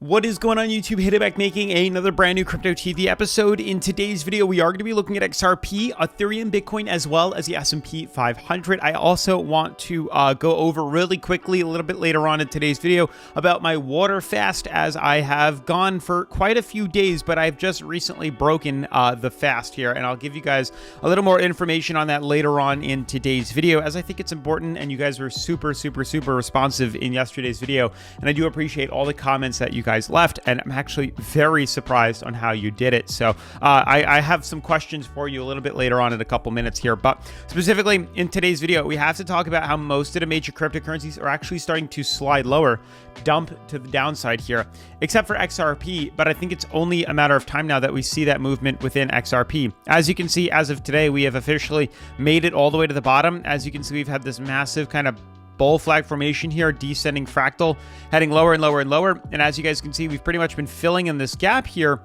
What is going on YouTube? Hit it back making another brand new Crypto TV episode. In today's video, we are going to be looking at XRP, Ethereum, Bitcoin, as well as the S&P 500. I also want to go over really quickly a little bit later on in today's video about my water fast, as I have gone for quite a few days, but I've just recently broken the fast here, and I'll give you guys a little more information on that later on in today's video, as I think it's important, and you guys were super responsive in yesterday's video, and I do appreciate all the comments that you guys left, and I'm actually very surprised on how you did it. So I have some questions for you a little bit later on in a couple minutes here, but specifically in today's video, we have to talk about how most of the major cryptocurrencies are actually starting to slide lower, dump to the downside here, except for XRP, but I think it's only a matter of time now that we see that movement within XRP. As you can see, as of today, we have officially made it all the way to the bottom. As you can see, we've had this massive kind of bull flag formation here, descending fractal, heading lower and lower and lower. And as you guys can see, we've pretty much been filling in this gap here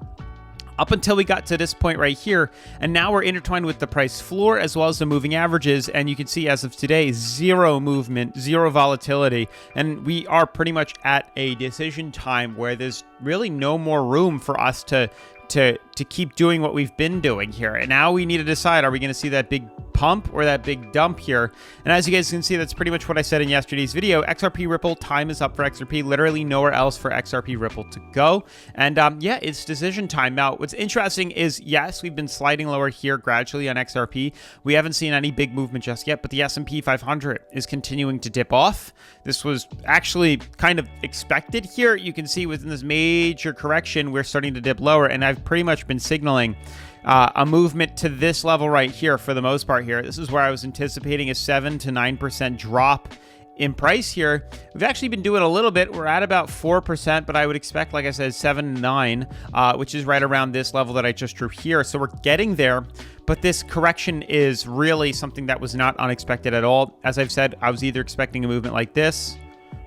up until we got to this point right here. And now we're intertwined with the price floor as well as the moving averages. And you can see as of today, zero movement, zero volatility. And we are pretty much at a decision time where there's really no more room for us to keep doing what we've been doing here. And now we need to decide, are we going to see that big pump or that big dump here? And as you guys can see, that's pretty much what I said in yesterday's video. XRP Ripple, time is up for XRP. Literally nowhere else for XRP Ripple to go. And yeah, it's decision time. Now, what's interesting is, yes, we've been sliding lower here gradually on XRP. We haven't seen any big movement just yet, but the S&P 500 is continuing to dip off. This was actually kind of expected here. You can see within this major correction, we're starting to dip lower, and I've pretty much been signaling a movement to this level right here for the most part here. This is where I was anticipating a 7 to 9% drop in price here. We've actually been doing a little bit. We're at about 4%, but I would expect, like I said, 7 to 9, which is right around this level that I just drew here. So we're getting there, but this correction is really something that was not unexpected at all. As I've said, I was either expecting a movement like this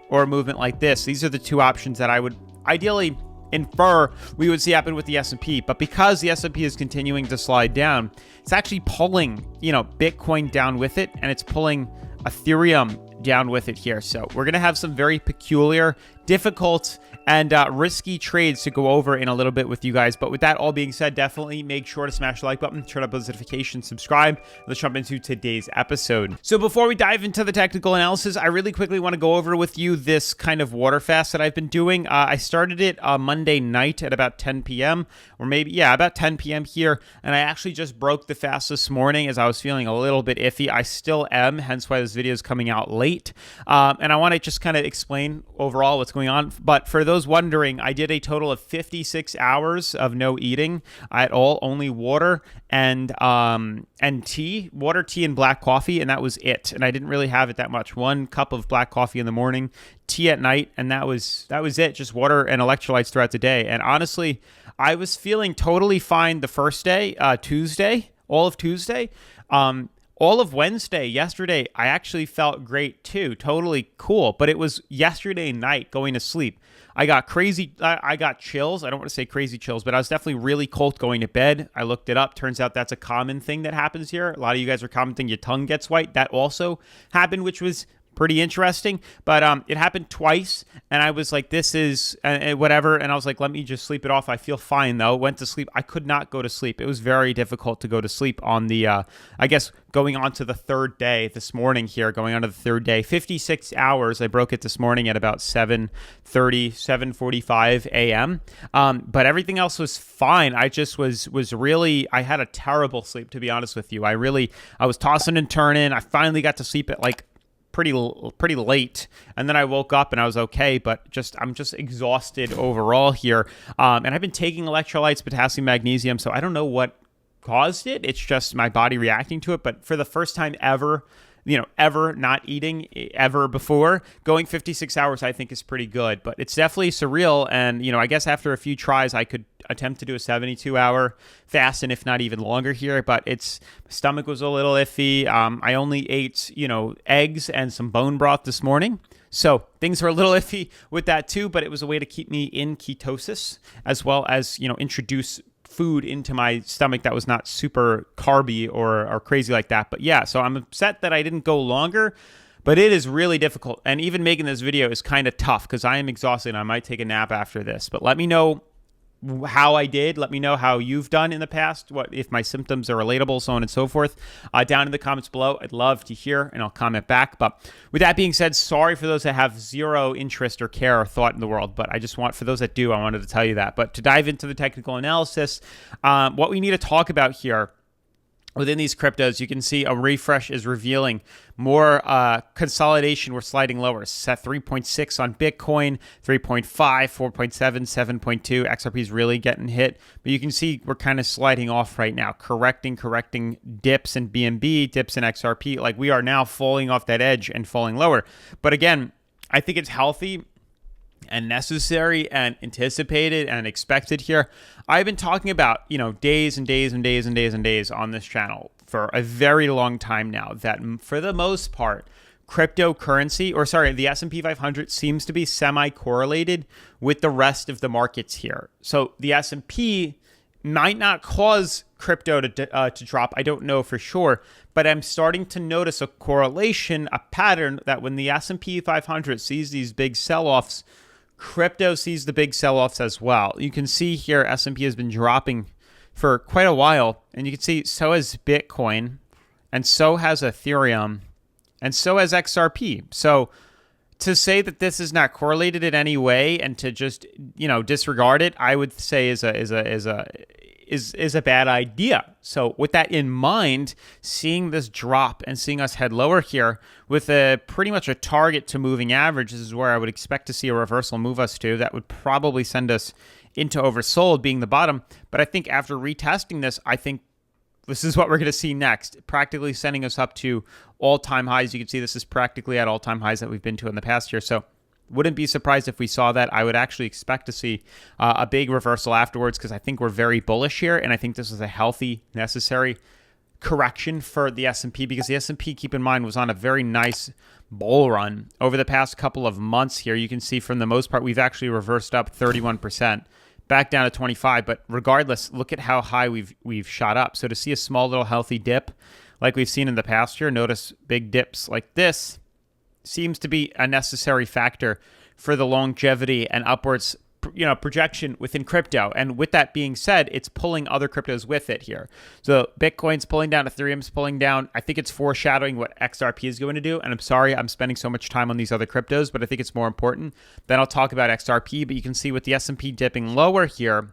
or a movement like this. These are the two options that I would ideally infer we would see happen with the S&P, but because the S&P is continuing to slide down, it's actually pulling, Bitcoin down with it, and it's pulling Ethereum down with it here. So we're going to have some very peculiar, difficult, and risky trades to go over in a little bit with you guys. But with that all being said, definitely make sure to smash the like button, turn up those notifications, subscribe. Let's jump into today's episode. So before we dive into the technical analysis, I really quickly want to go over with you this kind of water fast that I've been doing. I started it Monday night at about 10 p.m. or maybe, yeah, about 10 p.m. here. And I actually just broke the fast this morning as I was feeling a little bit iffy. I still am, hence why this video is coming out late. And I want to just kind of explain overall what's going on. But for those wondering, I did a total of 56 hours of no eating at all, only water and tea, water, tea, and black coffee, and that was it. And I didn't really have it that much. 1 cup of black coffee in the morning, tea at night, and that was it. Just water and electrolytes throughout the day. And honestly, I was feeling totally fine the first day, Tuesday, all of Tuesday. All of Wednesday, yesterday, I actually felt great too. Totally cool. But it was yesterday night going to sleep. I got crazy. I got chills. I don't want to say crazy chills, but I was definitely really cold going to bed. I looked it up. Turns out that's a common thing that happens here. A lot of you guys are commenting your tongue gets white. That also happened, which was pretty interesting, but it happened twice, and I was like, this is whatever, and I was like, let me just sleep it off. I feel fine though. Went to sleep. I could not go to sleep. It was very difficult to go to sleep on the I guess going on to the third day this morning here, going on to the third day. 56 hours. I broke it this morning at about 7:30, 7:45 a.m. But everything else was fine. I just was really, I had a terrible sleep, to be honest with you. I was tossing and turning. I finally got to sleep at like pretty late, and then I woke up and I was okay, but I'm just exhausted overall here. And I've been taking electrolytes, potassium, magnesium, so I don't know what caused it. It's just my body reacting to it. But for the first time ever, ever not eating ever before, going 56 hours, I think is pretty good. But it's definitely surreal. And, I guess after a few tries, I could attempt to do a 72-hour fast, and if not even longer here. But my stomach was a little iffy. I only ate, eggs and some bone broth this morning. So things are a little iffy with that too, but it was a way to keep me in ketosis, as well as, introduce food into my stomach that was not super carby or crazy like that. But yeah, so I'm upset that I didn't go longer, But it is really difficult. And even making this video is kind of tough because I am exhausted and I might take a nap after this. But let me know how I did. Let me know how you've done in the past, what if my symptoms are relatable, so on and so forth, down in the comments below. I'd love to hear, and I'll comment back. But with that being said, sorry for those that have zero interest or care or thought in the world, but I just want, for those that do, I wanted to tell you that. But to dive into the technical analysis, what we need to talk about here within these cryptos, you can see a refresh is revealing more consolidation. We're sliding lower. Set 3.6 on Bitcoin, 3.5, 4.7, 7.2. XRP is really getting hit. But you can see we're kind of sliding off right now, correcting dips in BNB, dips in XRP. Like we are now falling off that edge and falling lower. But again, I think it's healthy and necessary and anticipated and expected here. I've been talking about, days and days and days and days and days on this channel for a very long time now that for the most part, the S&P 500 seems to be semi-correlated with the rest of the markets here. So the S&P might not cause crypto to drop. I don't know for sure, but I'm starting to notice a correlation, a pattern that when the S&P 500 sees these big sell-offs, crypto sees the big sell-offs as well. You can see here S&P has been dropping for quite a while, and you can see so has Bitcoin, and so has Ethereum, and so has XRP. So to say that this is not correlated in any way and to just disregard it, I would say is a bad idea. So with that in mind, seeing this drop and seeing us head lower here with pretty much a target to moving average, this is where I would expect to see a reversal move us to. That would probably send us into oversold being the bottom. But I think after retesting this, I think this is what we're going to see next, practically sending us up to all-time highs. You can see this is practically at all-time highs that we've been to in the past year. So wouldn't be surprised if we saw that. I would actually expect to see a big reversal afterwards because I think we're very bullish here, and I think this is a healthy, necessary correction for the S&P because the S&P, keep in mind, was on a very nice bull run over the past couple of months here. You can see from the most part, we've actually reversed up 31%. Back down to 25, but regardless, look at how high we've shot up. So to see a small little healthy dip like we've seen in the past year, notice big dips like this seems to be a necessary factor for the longevity and upwards projection within crypto. And with that being said, it's pulling other cryptos with it here. So Bitcoin's pulling down, Ethereum's pulling down. I think it's foreshadowing what XRP is going to do. And I'm sorry I'm spending so much time on these other cryptos, but I think it's more important. Then I'll talk about XRP. But you can see with the S&P dipping lower here,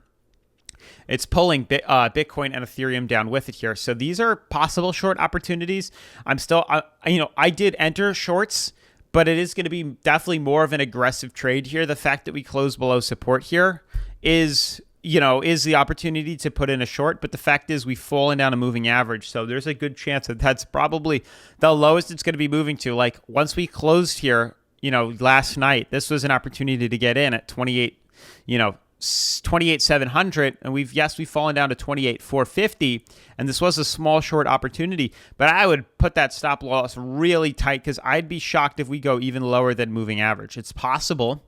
it's pulling Bitcoin and Ethereum down with it here. So these are possible short opportunities. I'm still, I did enter shorts, but it is going to be definitely more of an aggressive trade here. The fact that we closed below support here is the opportunity to put in a short. But the fact is we've fallen down a moving average. So there's a good chance that that's probably the lowest it's going to be moving to. Like once we closed here, last night, this was an opportunity to get in at 28,700, and we've fallen down to 28,450, and this was a small short opportunity, but I would put that stop loss really tight because I'd be shocked if we go even lower than moving average. It's possible,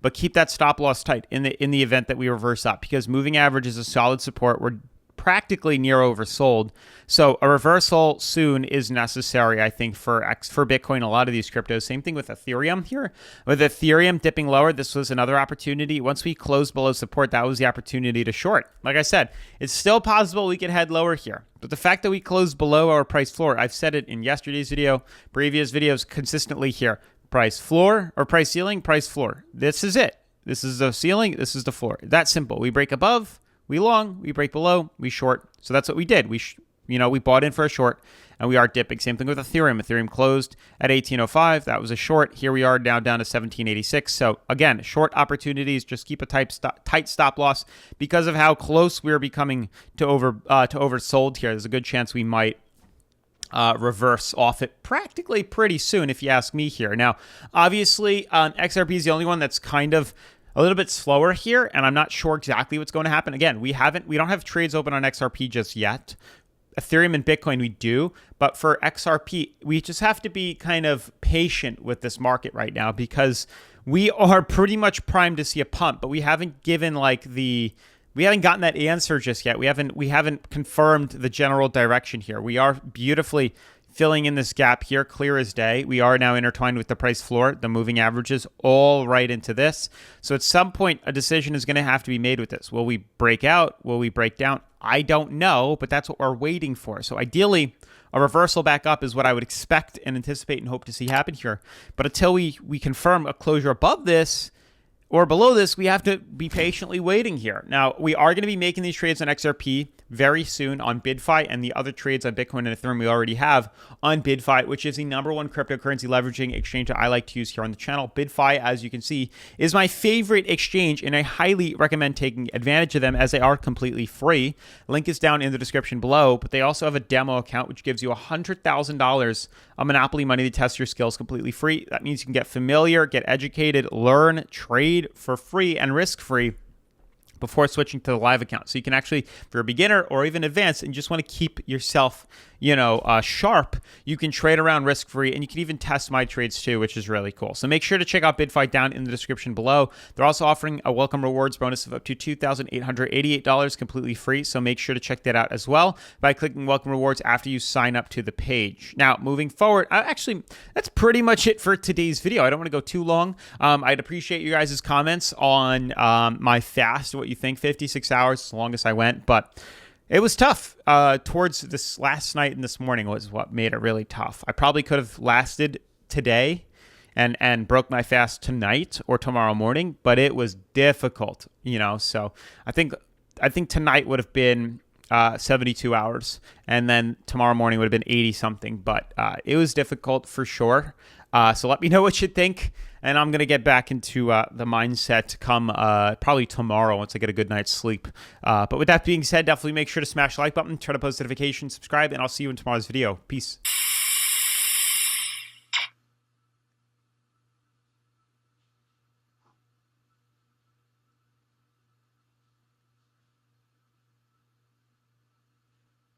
but keep that stop loss tight in the event that we reverse up because moving average is a solid support. We're practically near oversold. So a reversal soon is necessary, I think, for Bitcoin, a lot of these cryptos. Same thing with Ethereum here. With Ethereum dipping lower, this was another opportunity. Once we closed below support, that was the opportunity to short. Like I said, it's still possible we could head lower here. But the fact that we closed below our price floor, I've said it in yesterday's video, previous videos consistently here. Price floor or price ceiling, price floor. This is it. This is the ceiling. This is the floor. That simple. We break above, we long, we break below, we short. So that's what we did. We bought in for a short, and we are dipping. Same thing with Ethereum. Ethereum closed at 1805. That was a short. Here we are now down to 1786. So again, short opportunities. Just keep a tight stop loss because of how close we're becoming to oversold here. There's a good chance we might reverse off it practically pretty soon, if you ask me here. Now, obviously, XRP is the only one that's kind of a little bit slower here, and I'm not sure exactly what's going to happen. Again, we don't have trades open on XRP just yet. Ethereum and Bitcoin we do, but for XRP, we just have to be kind of patient with this market right now because we are pretty much primed to see a pump, but we haven't gotten that answer just yet. We haven't confirmed the general direction here. We are beautifully filling in this gap here, clear as day. We are now intertwined with the price floor, the moving averages, all right into this. So at some point, a decision is going to have to be made with this. Will we break out? Will we break down? I don't know, but that's what we're waiting for. So ideally, a reversal back up is what I would expect and anticipate and hope to see happen here. But until we confirm a closure above this or below this, we have to be patiently waiting here. Now, we are going to be making these trades on XRP very soon on BidFi, and the other trades on Bitcoin and Ethereum we already have on BidFi, which is the #1 cryptocurrency leveraging exchange that I like to use here on the channel. BidFi, as you can see, is my favorite exchange, and I highly recommend taking advantage of them as they are completely free. Link is down in the description below, but they also have a demo account which gives you $100,000 of Monopoly money to test your skills completely free. That means you can get familiar, get educated, learn, trade for free and risk-free before switching to the live account. So you can actually, if you're a beginner or even advanced and you just want to keep yourself, sharp, you can trade around risk-free, and you can even test my trades too, which is really cool. So make sure to check out BidFi down in the description below. They're also offering a welcome rewards bonus of up to $2,888 completely free. So make sure to check that out as well by clicking welcome rewards after you sign up to the page. Now, moving forward, that's pretty much it for today's video. I don't want to go too long. I'd appreciate you guys' comments on my fast, what you think. 56 hours is the longest I went, but it was tough. Towards this last night and this morning was what made it really tough. I probably could have lasted today and broke my fast tonight or tomorrow morning, but it was difficult, So I think tonight would have been 72 hours, and then tomorrow morning would have been 80 something. But it was difficult for sure. So let me know what you think. And I'm going to get back into the mindset come probably tomorrow once I get a good night's sleep. But with that being said, definitely make sure to smash the like button, turn on post notifications, subscribe, and I'll see you in tomorrow's video. Peace.